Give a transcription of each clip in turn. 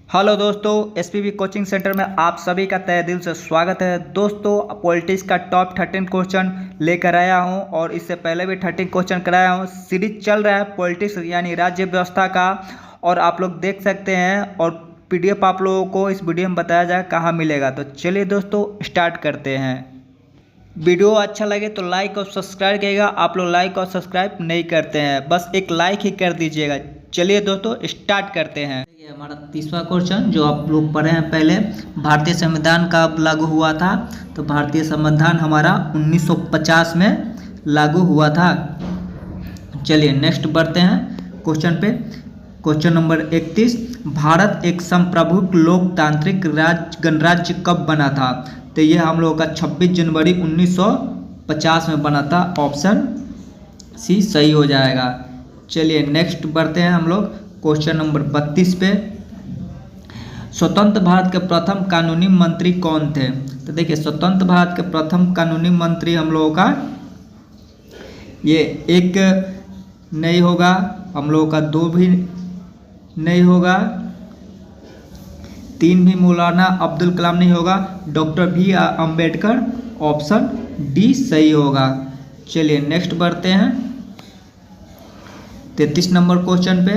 Hello दोस्तों, SPB coaching centre में आप सभी का तहे दिल से स्वागत है। दोस्तों, पॉलिटिक्स का टॉप 13 क्वेश्चन लेकर आया हूं और इससे पहले भी 13 क्वेश्चन कराया हूं। सीरीज चल रहा है पॉलिटिक्स यानी राज्य व्यवस्था का, और आप लोग देख सकते हैं। और पीडीएफ आप लोगों को इस वीडियो में बताया जाए कहाँ मिलेगा। तो चलिए दोस्तों स्टार्ट करते हैं। वीडियो अच्छा लगे तो लाइक और सब्सक्राइब करिएगा। आप लोग लाइक और सब्सक्राइब नहीं करते हैं, बस एक लाइक ही कर दीजिएगा। चलिए दोस्तों स्टार्ट करते हैं। ये हमारा 30वां क्वेश्चन जो आप लोग पढ़े हैं पहले, भारतीय संविधान कब लागू हुआ था। तो भारतीय संविधान हमारा 1950 में लागू हुआ था। चलिए नेक्स्ट बढ़ते हैं क्वेश्चन पे। क्वेश्चन नंबर 31, भारत एक संप्रभुत्व लोकतांत्रिक गणराज्य कब बना था। तो ये हम लोगों का 26 जनवरी 1950 में बना था। ऑप्शन सी सही हो जाएगा। चलिए नेक्स्ट बढ़ते हैं हम लोग क्वेश्चन नंबर 32 पे। स्वतंत्र भारत के प्रथम कानूनी मंत्री कौन थे। तो देखिए, स्वतंत्र भारत के प्रथम कानूनी मंत्री हम लोगों का ये एक नहीं होगा, हम लोगों का 2 भी नहीं होगा, 3 भी मौलाना अब्दुल कलाम नहीं होगा, doctor BR Ambedkar. Option D सही होगा। चलिए नेक्स्ट बढ़ते हैं 33 नंबर क्वेश्चन पे।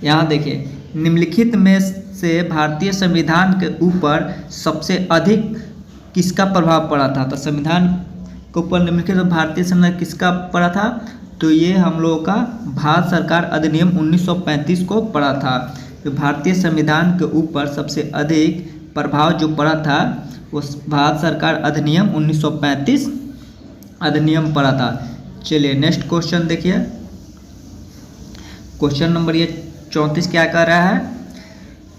यहाँ देखिए, निम्नलिखित में से भारतीय संविधान के ऊपर सबसे अधिक किसका प्रभाव पड़ा था। तो संविधान के ऊपर निम्नलिखित भारतीय संविधान किसका पड़ा था। तो ये हम लोगों का भारत सरकार अधिनियम 1935 को पड़ा था। तो भारतीय संविधान के ऊपर सबसे अधिक प्रभाव जो पड़ा था उस भारत सरकार अधिनियम 1935 अधिनियम पड़ा था। चलिए नेक्स्ट क्वेश्चन देखिए। क्वेश्चन नंबर ये 34 क्या कर रहा है,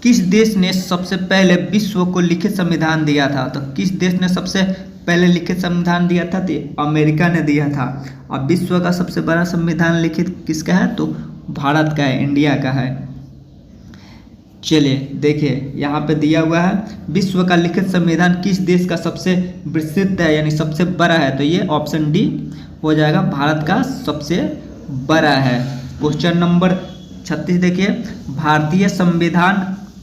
किस देश ने सबसे पहले विश्व को लिखित संविधान दिया था। तो किस देश ने सबसे पहले लिखित संविधान दिया था। तो अमेरिका ने दिया था। अब विश्व का सबसे बड़ा संविधान लिखित किसका है। तो भारत का है, इंडिया का है। चलिए देखिए, यहाँ पे दिया हुआ है विश्व का लिखित संविधान किस देश का सबसे विस्तृत है यानी सबसे बड़ा है। तो ये ऑप्शन डी हो जाएगा, भारत का सबसे बड़ा है। क्वेश्चन नंबर 36 देखिए, भारतीय संविधान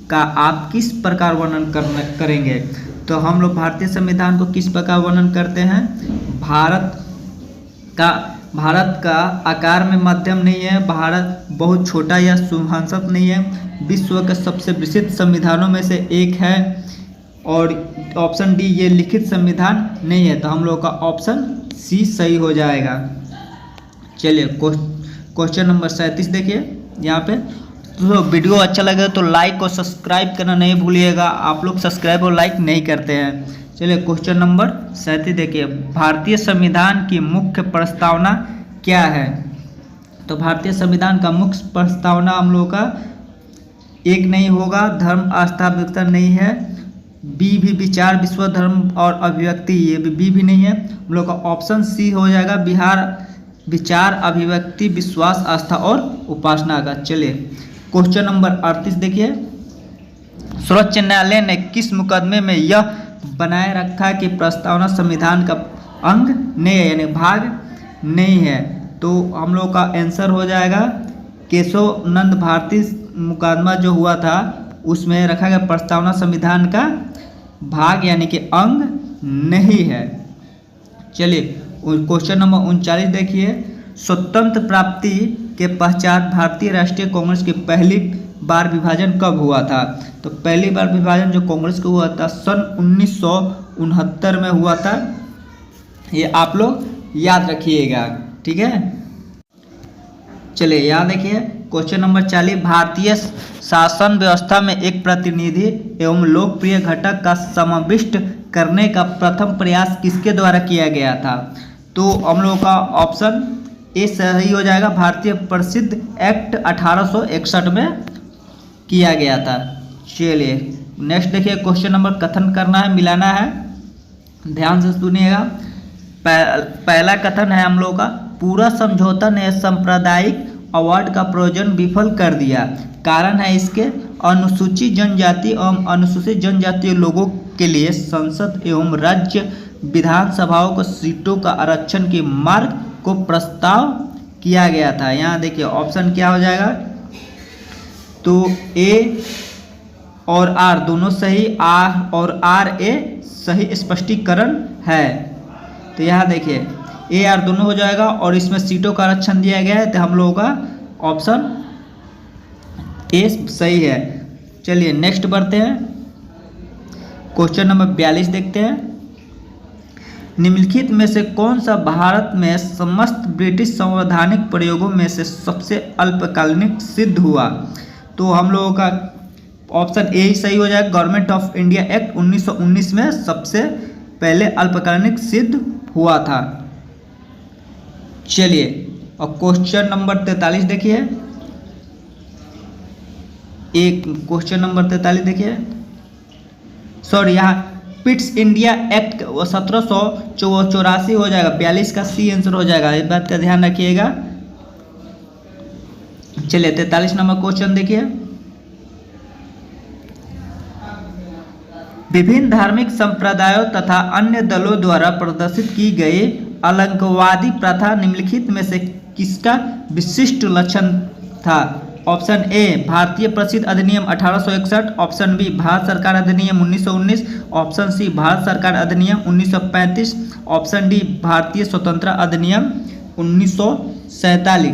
का आप किस प्रकार वर्णन करेंगे। तो हम लोग भारतीय संविधान को किस प्रकार वर्णन करते हैं। भारत का आकार में मध्यम नहीं है, भारत बहुत छोटा या शुभांशत नहीं है, विश्व के सबसे विस्तृत संविधानों में से एक है। और ऑप्शन डी ये लिखित संविधान नहीं है। तो हम लोग का ऑप्शन सी सही हो जाएगा। चलिए क्वेश्चन नंबर 37 देखिए। यहाँ पे तो वीडियो अच्छा लगे तो लाइक और सब्सक्राइब करना नहीं भूलिएगा। आप लोग सब्सक्राइब और लाइक नहीं करते हैं। चलिए क्वेश्चन नंबर 37 देखिए, भारतीय संविधान की मुख्य प्रस्तावना क्या है। तो भारतीय संविधान का मुख्य प्रस्तावना हम लोग का एक नहीं होगा, धर्म आस्था विकता नहीं है, बी भी विचार विश्व धर्म और अभिव्यक्ति, ये बी भी नहीं है। हम लोग का ऑप्शन सी हो जाएगा, बिहार विचार अभिव्यक्ति विश्वास आस्था और उपासना का। चलिए क्वेश्चन नंबर 38 देखिए, सर्वोच्च न्यायालय ने किस मुकदमे में यह बनाए रखा कि प्रस्तावना संविधान का अंग नहीं है यानी भाग नहीं है। तो हम लोग का आंसर हो जाएगा केशव नंद भारती मुकदमा जो हुआ था उसमें रखा गया प्रस्तावना संविधान का भाग यानी कि अंग नहीं है। चलिए क्वेश्चन नंबर 39 देखिए, स्वतंत्र प्राप्ति के पश्चात भारतीय राष्ट्रीय कांग्रेस की पहली बार विभाजन कब हुआ था। तो पहली बार विभाजन जो कांग्रेस का हुआ था सन 1969 में हुआ था। ये आप लोग याद रखिएगा, ठीक है। चलिए यहाँ देखिए क्वेश्चन नंबर 40, भारतीय शासन व्यवस्था में एक प्रतिनिधि एवं लोकप्रिय घटक का समाविष्ट करने का प्रथम प्रयास किसके द्वारा किया गया था। तो हम लोगों का ऑप्शन ए सही हो जाएगा, भारतीय प्रसिद्ध एक्ट 1861 में किया गया था। चलिए नेक्स्ट देखिए, क्वेश्चन नंबर कथन करना है, मिलाना है, ध्यान से सुनिएगा। पहला कथन है हम लोगों का, पूरा समझौता ने सांप्रदायिक अवार्ड का प्रयोजन विफल कर दिया। कारण है इसके अनुसूचित जनजाति एवं अनुसूचित जनजातीय लोगों के लिए संसद एवं राज्य विधानसभाओं को सीटों का आरक्षण के मार्ग को प्रस्ताव किया गया था। यहाँ देखिए ऑप्शन क्या हो जाएगा, तो ए और आर दोनों सही, आर और आर ए सही स्पष्टीकरण है। तो यहाँ देखिए ए आर दोनों हो जाएगा और इसमें सीटों का आरक्षण दिया गया है, तो हम लोगों का ऑप्शन ए सही है। चलिए नेक्स्ट बढ़ते हैं, क्वेश्चन नंबर 42 देखते हैं। निम्नलिखित में से कौन सा भारत में समस्त ब्रिटिश संवैधानिक प्रयोगों में से सबसे अल्पकालिक सिद्ध हुआ? तो हम लोगों का ऑप्शन ए ही सही हो जाएगा। गवर्नमेंट ऑफ इंडिया एक्ट 1919 में सबसे पहले अल्पकालिक सिद्ध हुआ था। चलिए और क्वेश्चन नंबर 43 देखिए, एक क्वेश्चन नंबर 43 देखिए, सॉरी यहाँ पिट्स इंडिया एक्ट 1784 हो जाएगा, 42 का सी आंसर हो जाएगा, इस बात का ध्यान रखिएगा। चलिए 43 नंबर क्वेश्चन देखिए। विभिन्न धार्मिक संप्रदायों तथा अन्य दलों द्वारा प्रदर्शित की गई अलंकवादी प्रथा निम्नलिखित में से किसका विशिष्ट लक्षण था? ऑप्शन ए भारतीय प्रसिद्ध अधिनियम 1861, ऑप्शन बी भारत सरकार अधिनियम 1919, ऑप्शन सी भारत सरकार अधिनियम 1935, ऑप्शन डी भारतीय स्वतंत्रता अधिनियम 1947।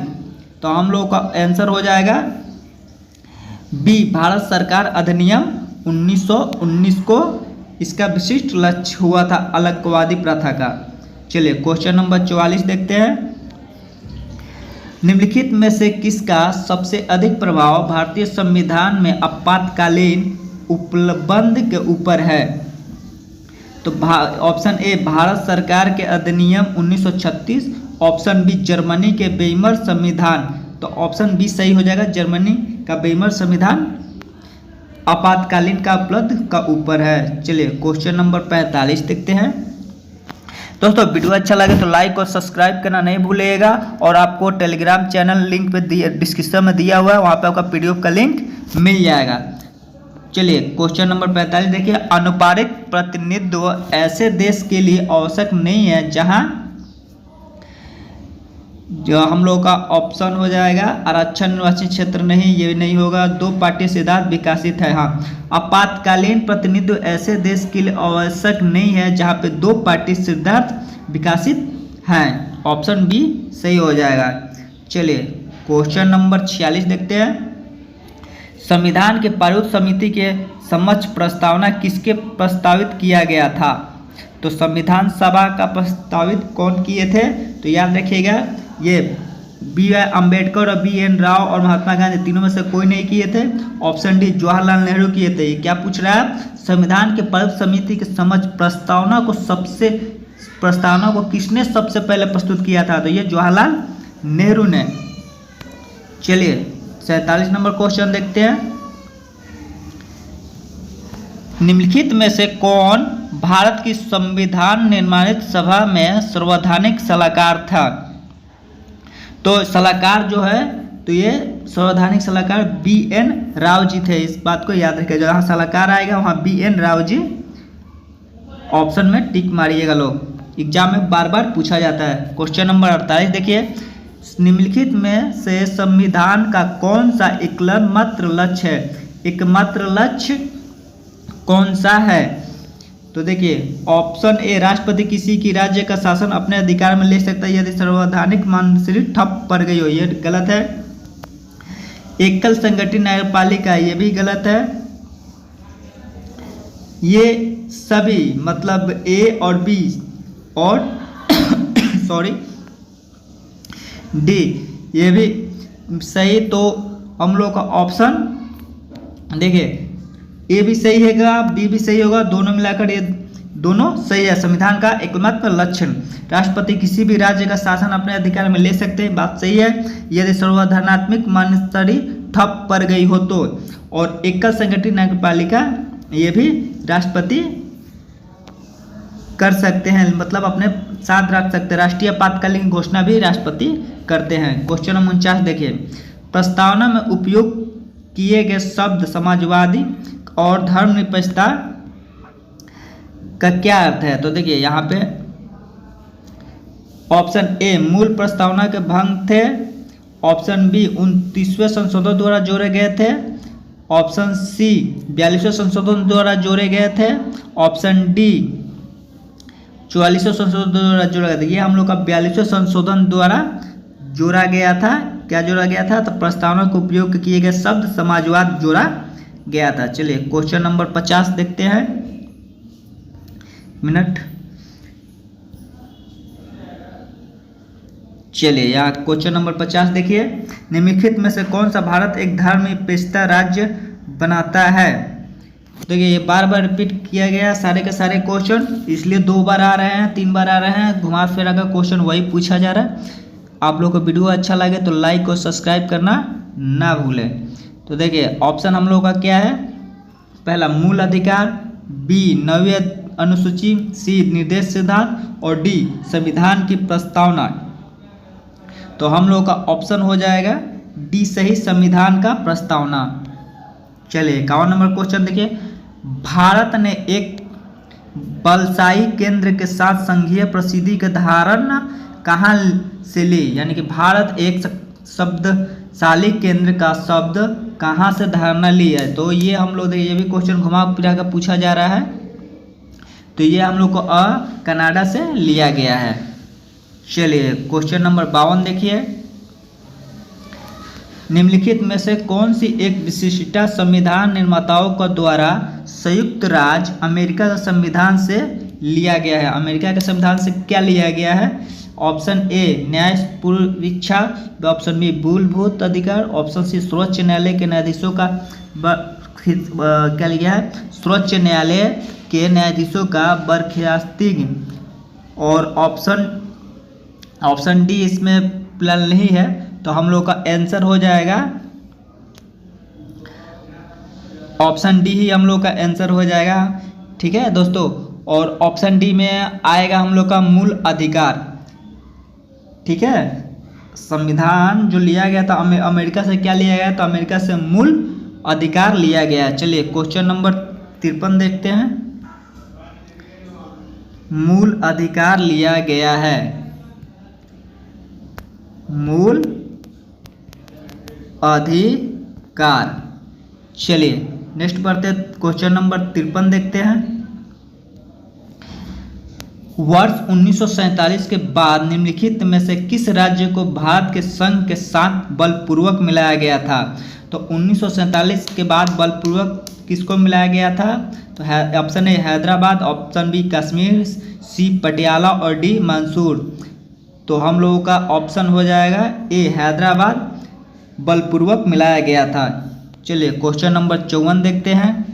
तो हम लोग का आंसर हो जाएगा बी भारत सरकार अधिनियम 1919 को इसका विशिष्ट लक्ष्य हुआ था अलंकवादी प्रथा का। चलिए क्वेश्चन नंबर 44 देखते हैं। निम्नलिखित में से किसका सबसे अधिक प्रभाव भारतीय संविधान में आपातकालीन उपबंध के ऊपर है? तो ऑप्शन ए भारत सरकार के अधिनियम 1936, ऑप्शन बी जर्मनी के वेइमर संविधान। तो ऑप्शन बी सही हो जाएगा, जर्मनी का वेइमर संविधान आपातकालीन का उपलब्ध का ऊपर है। चलिए क्वेश्चन नंबर 45 देखते हैं। दोस्तों वीडियो अच्छा लगे तो लाइक और सब्सक्राइब करना नहीं भूलिएगा, और आपको टेलीग्राम चैनल लिंक पे डिस्क्रिप्शन में दिया हुआ है, वहाँ पे आपका पीडीएफ का लिंक मिल जाएगा। चलिए क्वेश्चन नंबर 45 देखिए। अनुपारित प्रतिनिधित्व ऐसे देश के लिए आवश्यक नहीं है जहाँ जो हम लोग का ऑप्शन हो जाएगा आरक्षण निर्वाचित क्षेत्र नहीं, ये नहीं होगा। दो पार्टी सिद्धांत विकसित है। हाँ, आपातकालीन प्रतिनिधित्व ऐसे देश के लिए आवश्यक नहीं है जहाँ पे दो पार्टी सिद्धांत विकसित हैं, ऑप्शन बी सही हो जाएगा। चलिए क्वेश्चन नंबर 46 देखते हैं। संविधान के प्रारूप समिति के समक्ष प्रस्तावना किसके प्रस्तावित किया गया था? तो संविधान सभा का प्रस्तावित कौन किए थे? तो याद रखिएगा ये बी आर अम्बेडकर और बी एन राव और महात्मा गांधी, तीनों में से कोई नहीं किए थे। ऑप्शन डी जवाहरलाल नेहरू किए थे। ये क्या पूछ रहा है? संविधान के प्रारूप समिति के समक्ष प्रस्तावना को किसने सबसे पहले प्रस्तुत किया था? तो ये जवाहरलाल नेहरू ने। चलिए 47 नंबर क्वेश्चन देखते हैं। निम्नलिखित में से कौन भारत की संविधान निर्माणित सभा में सर्वधानिक सलाहकार था? तो सलाहकार जो है, तो ये संवैधानिक सलाहकार बी एन राव जी थे। इस बात को याद रखिएगा, जहाँ सलाहकार आएगा वहाँ B N Rao ji option में टिक मारिएगा। लोग एग्जाम में बार बार पूछा जाता है। क्वेश्चन नंबर 48 देखिए। निम्नलिखित में से संविधान का कौन सा एकमात्र लक्ष्य है? एकमात्र लक्ष्य कौन सा है? तो देखिए ऑप्शन ए राष्ट्रपति किसी की राज्य का शासन अपने अधिकार में ले सकता है यदि संवैधानिक मान्यता ठप पड़ गई हो, ये गलत है। एकल संगठित न्यायपालिका, ये भी गलत है। ये सभी मतलब ए और बी और सॉरी डी, ये भी सही। तो हम लोग का ऑप्शन देखिए ए भी सही हैगा, बी भी सही होगा, दोनों मिलाकर ये दोनों सही है। संविधान का एकमात्र लक्ष्य राष्ट्रपति किसी भी राज्य का शासन अपने अधिकार में ले सकते हैं, बात सही है यदि संवैधानिक मान्यता ठप पड़ गई हो तो। और एकल संगठित न्यायपालिका, ये भी राष्ट्रपति कर सकते हैं, मतलब अपने साथ रख सकते हैं। राष्ट्रीय आपातकालीन घोषणा भी राष्ट्रपति करते हैं। क्वेश्चन नंबर 49 देखिए। प्रस्तावना में उपयोग किए गए शब्द समाजवादी और धर्मनिरपेक्षता का क्या अर्थ है? तो देखिए यहाँ पे ऑप्शन ए मूल प्रस्तावना के भंग थे, ऑप्शन बी 29वें संशोधन द्वारा जोड़े गए थे, ऑप्शन सी 42वें संशोधन द्वारा जोड़े गए थे, ऑप्शन डी 44वें संशोधन द्वारा जोड़ा गया था। ये हम लोग का 42वें संशोधन द्वारा जोड़ा गया था। क्या जोड़ा गया था? तो प्रस्तावना का उपयोग किए गए शब्द समाजवाद जोड़ा गया था। चलिए क्वेश्चन नंबर 50 देखते हैं। मिनट, चलिए यहाँ क्वेश्चन नंबर 50 देखिए। निम्नलिखित में से कौन सा भारत एक धर्मनिरपेक्षता राज्य बनाता है? देखिए ये बार बार रिपीट किया गया सारे के सारे क्वेश्चन, इसलिए 2 बार आ रहे हैं, 3 बार आ रहे हैं, घुमा फिरा का क्वेश्चन वही पूछा जा रहा है। आप लोग को वीडियो अच्छा लगे तो लाइक और सब्सक्राइब करना ना भूलें। तो देखिए ऑप्शन हम लोग का क्या है? पहला मूल अधिकार, बी 9वीं अनुसूची, सी निर्देश सिद्धांत और डी संविधान की प्रस्तावना। तो हम लोग का ऑप्शन हो जाएगा डी सही, संविधान का प्रस्तावना। चलिए 51 नंबर क्वेश्चन देखिए। भारत ने एक बलशाही केंद्र के साथ संघीय प्रसिद्धि के धारणा कहाँ से ली? यानी कि भारत एक शब्दशाली केंद्र का शब्द कहाँ से धारणा ली है? तो ये हम लोग देखिए, ये भी क्वेश्चन घुमा फिरा कर पूछा जा रहा है। तो ये हम लोग को कनाडा से लिया गया है। चलिए क्वेश्चन नंबर 52 देखिए। निम्नलिखित में से कौन सी एक विशिष्टता संविधान निर्माताओं के द्वारा संयुक्त राज्य अमेरिका के संविधान से लिया गया है? अमेरिका के संविधान से क्या लिया गया है? ऑप्शन ए न्यायपूर्ण इच्छा, ऑप्शन बी मूलभूत अधिकार, ऑप्शन सी सर्वोच्च न्यायालय के न्यायाधीशों का क्या लिया है? सर्वोच्च न्यायालय के न्यायाधीशों का बर्खास्तगी, और ऑप्शन डी इसमें प्लान नहीं है। तो हम लोग का आंसर हो जाएगा ऑप्शन डी ही हम लोग का आंसर हो जाएगा। ठीक है दोस्तों, और ऑप्शन डी में आएगा हम लोग का मूल अधिकार। ठीक है, संविधान जो लिया गया था अमेरिका से क्या लिया गया? तो अमेरिका से मूल अधिकार लिया गया। चलिए क्वेश्चन नंबर 53 देखते हैं। मूल अधिकार लिया गया है, मूल अधिकार। चलिए नेक्स्ट बढ़ते क्वेश्चन नंबर 53 देखते हैं। वर्ष 1947 के बाद निम्नलिखित में से किस राज्य को भारत के संघ के साथ बलपूर्वक मिलाया गया था? तो 1947 के बाद बलपूर्वक किसको मिलाया गया था? तो option A Hyderabad, option B Kashmir, C Patiala और डी मंसूर। तो हम लोगों का ऑप्शन हो जाएगा ए हैदराबाद बलपूर्वक मिलाया गया था। चलिए क्वेश्चन नंबर 54 देखते हैं।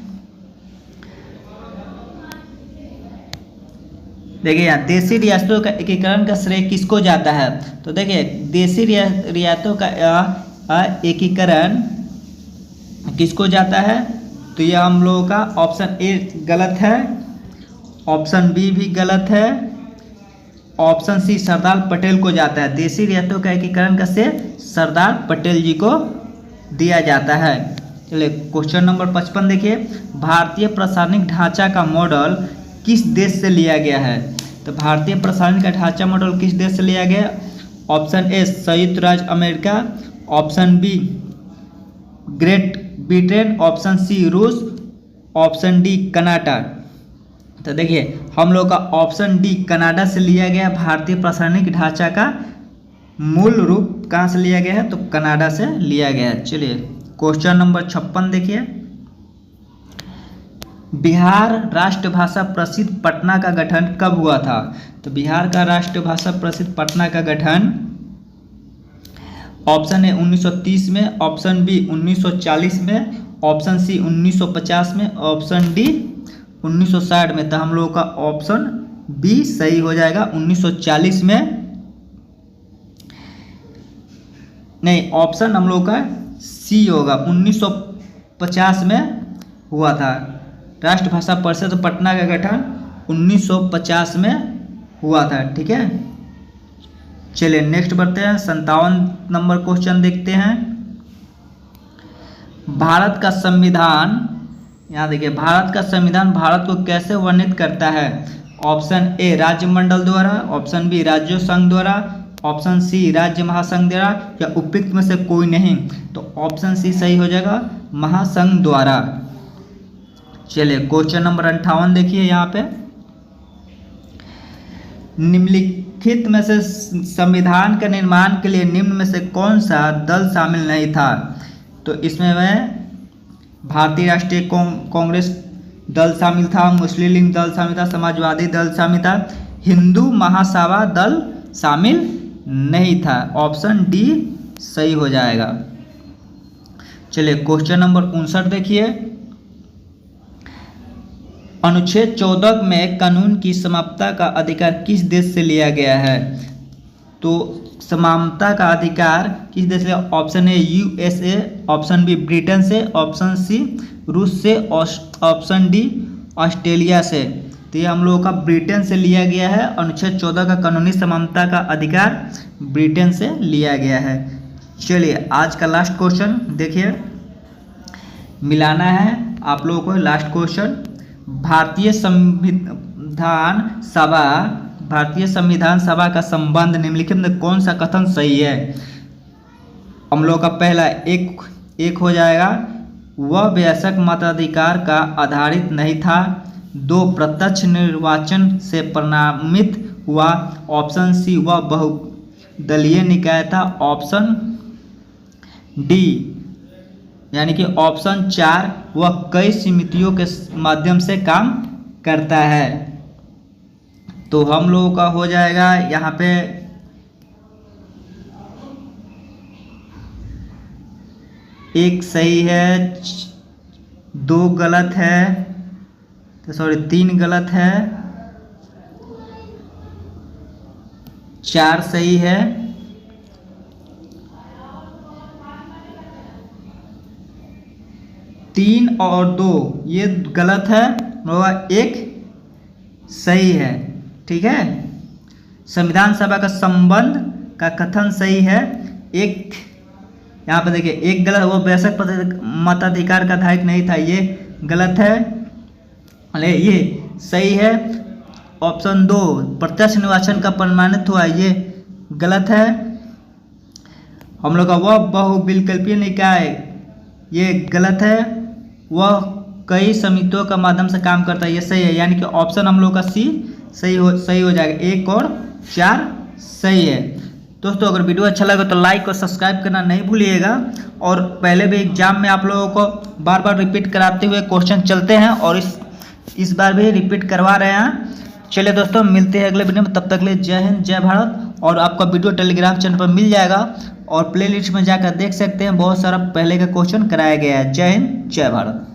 देखिए यहाँ देशी रियासतों का एकीकरण का श्रेय किसको जाता है? तो देखिए देशी रियासतों का एकीकरण किसको जाता है? तो यह हम लोगों का ऑप्शन ए गलत है, ऑप्शन बी भी गलत है, ऑप्शन सी सरदार पटेल को जाता है। देशी रियासतों का एकीकरण का श्रेय सरदार पटेल जी को दिया जाता है। चलिए क्वेश्चन नंबर 55 देखिए। भारतीय प्रशासनिक ढांचा का मॉडल किस देश से लिया गया है? तो भारतीय प्रशासनिक का ढांचा मॉडल किस देश से लिया गया? ऑप्शन ए संयुक्त राज्य America, option B great Britain, option C रूस, ऑप्शन डी कनाडा। तो देखिए हम लोग का ऑप्शन डी कनाडा से लिया गया। भारतीय प्रशासनिक ढांचा का मूल रूप कहाँ से लिया गया है? तो कनाडा से लिया गया है। चलिए क्वेश्चन नंबर 56 देखिए। बिहार राष्ट्रभाषा प्रसिद्ध पटना का गठन कब हुआ था? तो बिहार का राष्ट्रभाषा प्रसिद्ध पटना का गठन ऑप्शन ए 1930 में, ऑप्शन बी 1940 में, ऑप्शन सी 1950 में, ऑप्शन डी 1960 में। तो हम लोगों का ऑप्शन बी सही हो जाएगा 1940 में। नहीं, ऑप्शन हम लोग का सी होगा, 1950 में हुआ था। राष्ट्रभाषा परिषद पटना का गठन 1950 में हुआ था। ठीक है, चलिए नेक्स्ट बढ़ते हैं। 57 नंबर क्वेश्चन देखते हैं। भारत का संविधान, यहाँ देखिए भारत का संविधान भारत को कैसे वर्णित करता है? ऑप्शन ए राज्य मंडल द्वारा, ऑप्शन बी राज्य संघ द्वारा, ऑप्शन सी राज्य महासंघ द्वारा, या उपयुक्त में से कोई नहीं। तो ऑप्शन सी सही हो जाएगा, महासंघ द्वारा। चलिए क्वेश्चन नंबर 58 देखिए यहाँ पे, निम्नलिखित में से संविधान के निर्माण के लिए निम्न में से कौन सा दल शामिल नहीं था। तो इसमें वह भारतीय राष्ट्रीय कांग्रेस दल शामिल था, मुस्लिम लीग दल शामिल था, समाजवादी दल शामिल था, हिंदू महासभा दल शामिल नहीं था। ऑप्शन डी सही हो जाएगा। चलिए क्वेश्चन नंबर 59 देखिए, अनुच्छेद 14 में कानून की समानता का अधिकार किस देश से लिया गया है। तो समानता का अधिकार किस देश से? Option A USA, option B Britain से, ऑप्शन सी रूस से, ऑप्शन डी ऑस्ट्रेलिया से। तो ये हम लोगों का ब्रिटेन से लिया गया है। अनुच्छेद 14 का कानूनी समानता का अधिकार ब्रिटेन से लिया गया है। चलिए आज का लास्ट क्वेश्चन देखिए, मिलाना है आप लोगों को। लास्ट क्वेश्चन, भारतीय संविधान सभा का संबंध निम्नलिखित में कौन सा कथन सही है। हम लोग का पहला एक हो जाएगा, वह वयस्क मताधिकार का आधारित नहीं था। 2 प्रत्यक्ष निर्वाचन से परिणामित हुआ। ऑप्शन सी वह बहुदलीय निकाय था। ऑप्शन डी यानी कि ऑप्शन 4 वह कई समितियों के माध्यम से काम करता है। तो हम लोगों का हो जाएगा यहाँ पे एक सही है, 2 गलत है, तो सॉरी 3 गलत है, 4 सही है, 3 और 2 ये गलत है और 1 सही है। ठीक है, संविधान सभा का संबंध का कथन सही है। एक यहाँ पे देखिए, एक गलत, वो वयस्क मताधिकार का आधारित नहीं था, ये गलत है। अरे ये सही है। ऑप्शन 2 प्रत्यक्ष निर्वाचन का प्रमाणित हुआ, ये गलत है। हम लोग का वह बहुविकल्पीय निकाय, ये गलत है। वह कई समितियों का माध्यम से काम करता है, ये सही है। यानी कि ऑप्शन हम लोग का सी सही हो जाएगा। 1 और 4 सही है। दोस्तों अगर वीडियो अच्छा लगे तो लाइक और सब्सक्राइब करना नहीं भूलिएगा। और पहले भी एग्जाम में आप लोगों को बार बार रिपीट कराते हुए क्वेश्चन चलते हैं और इस बार भी रिपीट करवा रहे हैं। चलिए दोस्तों मिलते हैं अगले वीडियो में, तब तक के लिए जय हिंद जय भारत। और आपका वीडियो टेलीग्राम चैनल पर मिल जाएगा और प्लेलिस्ट में जाकर देख सकते हैं, बहुत सारा पहले का क्वेश्चन कराया गया है। जय हिंद जय भारत।